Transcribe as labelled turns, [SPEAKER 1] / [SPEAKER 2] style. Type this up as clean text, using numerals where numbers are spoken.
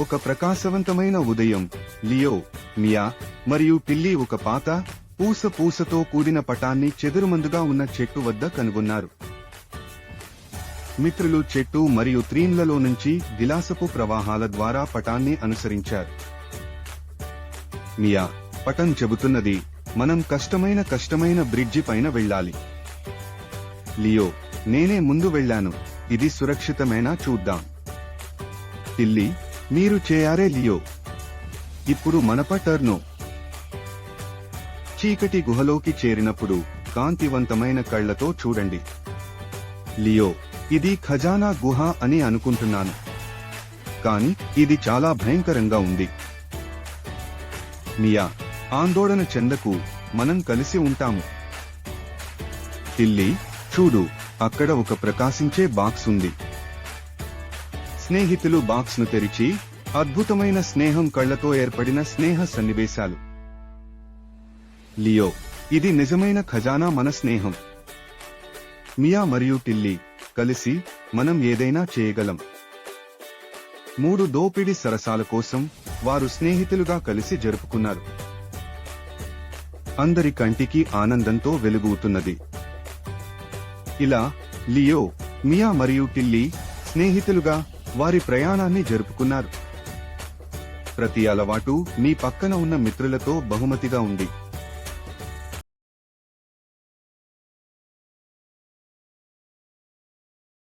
[SPEAKER 1] ఒక ప్రకాశవంతమైన ఉదయం లియో, మియా మరియు టిల్లీ ఒక పాత పూసతో కూడిన పటాన్ని చెదురుమందుగా ఉన్న చెట్టు వద్ద కనుగొన్నారు. మిత్రులు చెట్టు మరియు త్రీన్లలో నుంచి విలాసపు ప్రవాహాల ద్వారా పటాన్ని అనుసరించారు. మియా, పటం చెబుతున్నది, మనం కష్టమైన బ్రిడ్జి పైన వెళ్ళాలి. లియో, నేనే ముందు వెళ్ళాను, ఇది సురక్షితమేనా చూద్దాం. టిల్లీ, మీరు చేయారే లియో, ఇప్పుడు మనప టర్నో. చీకటి గుహలోకి చేరినప్పుడు కాంతివంతమైన కళ్లతో చూడండి. లియో, ఇది ఖజానా గుహ అని అనుకుంటున్నాను, కాని ఇది చాలా భయంకరంగా ఉంది. మియా, ఆందోళన చెందకు, మనం కలిసి ఉంటాము. టిల్లీ, చూడు, అక్కడ ఒక ప్రకాశించే బాక్స్ ఉంది. స్నేహితులు బాక్స్ ను తెరిచి అద్భుతమైన స్నేహం కళ్లతో ఏర్పడిన స్నేహ సన్నివేశాలు. లియో, ఇది నిజమైన ఖజానా, మన స్నేహం. మియా మరియు టిల్లీ కలిసి మనం ఏదైనా చేయగలం. 3 దోపిడీ సరసాల కోసం వారు స్నేహితులుగా కలిసి జరుపుకున్నారు. అందరి కంటికి ఆనందంతో వెలుగుతున్నది. ఇలా లియో, మియా మరియు టిల్లీ స్నేహితులుగా వారి ప్రయాణాన్ని జరుపుకున్నారు. ప్రతి అలవాటు మీ పక్కన ఉన్న మిత్రులతో బహుమతిగా ఉంది.